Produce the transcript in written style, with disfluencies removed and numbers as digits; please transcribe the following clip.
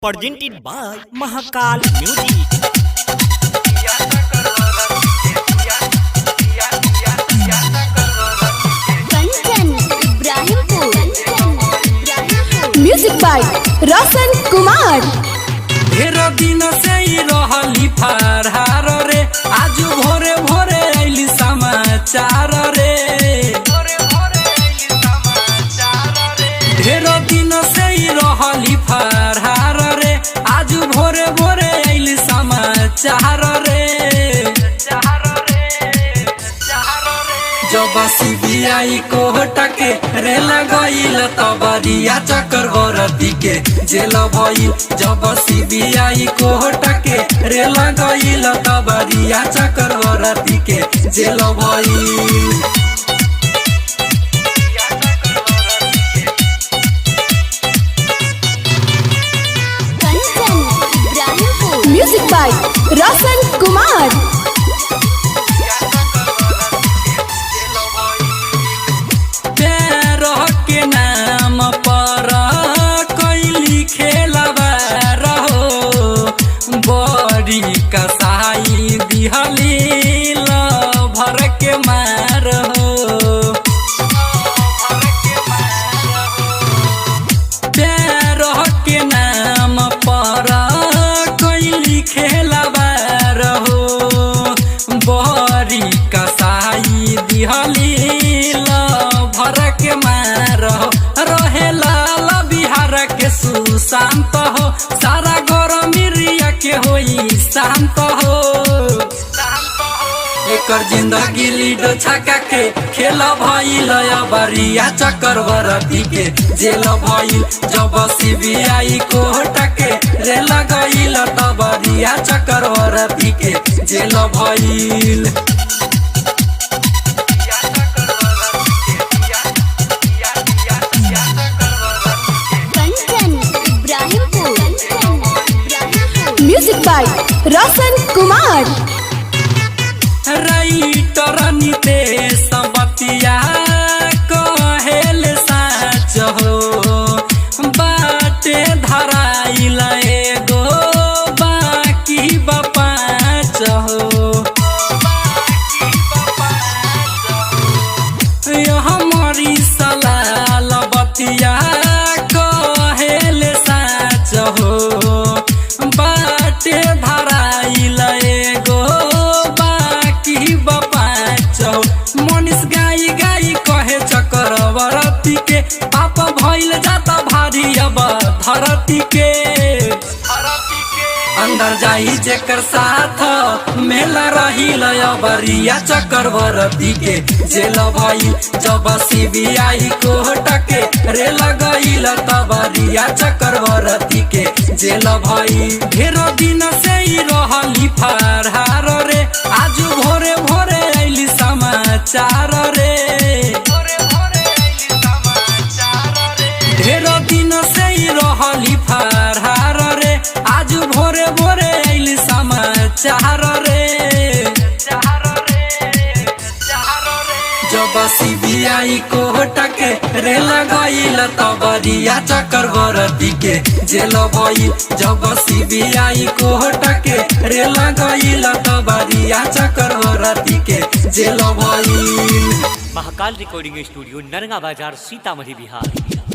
presented by Mahakal Music. Music by Roshan Kumar. ढेर दिन से ही रहली फरहार रे, आज भोरे भोरे आइली समाचार रे। ढेर दिन से ही रहली फरहार रे, आज भोरे भोरे आइली समाचार रे। जब सीबीआई कोर्ट के रेल गईल तबरिया चक्रवर्ती के जेल भइल। जब सीबीआई कोर्ट के रेल गईल तबरिया चक्रवर्ती के जेल भइल। Music by Roshan Kumar. के नाम पर कैली खेलबा रहो, बड़ी कसाई दिहली भर के मार हो। प्यार के नाम पर कैली खेलबा रहो, बड़ी कसाई दिहली भर के मार हो। रहे लाल बिहार के सुशांत हो, सारा गरमी रिया के होई शांत हो। एकर जिंदगी लीडो छक्का के खेल भइल, बरिया चक्रवर्ती के जेल भइल। जब सीबीआई कोर्ट के रेल गईल तबरिया चक्रवर्ती के जेल भइल। Music by Roshan Kumar. Writer Nitesh बतिया कहेल साच हो, बाटे धराइल एगो बाकी बपाच हो। हमारी सलाल बतिया कहेल साच हो, बाटे धराइल एगो बाकी बपाच हो। मनीष गाई गाई कहे चक्रवर्ती के पाप भइल जाता भारी अब धरती के। अंदर जाई जेकर साथ मेला रहिल बरिया चक्रवर्ती के जेल भइल। जब सीबीआई कोर्ट के रेल गईल तबरिया चक्रवर्ती के जेल भइल। ढेर दिन से ही रहली फरहार रे, आज भोरे भोरे आइली समाचार रे। ढेर दिन से ही रहली फरहार रे, आज भोरे भोरे आइली समाचार रे। जब सीबीआई कोर्ट के रेल गईल तबरिया चक्रवर्ती के जेल भइल। जब सीबीआई कोर्ट के रेल गईल तबरिया चक्रवर्ती के जेल भइल। महाकाल रिकॉर्डिंग स्टूडियो नरगा बाजार सीतामढ़ी बिहार।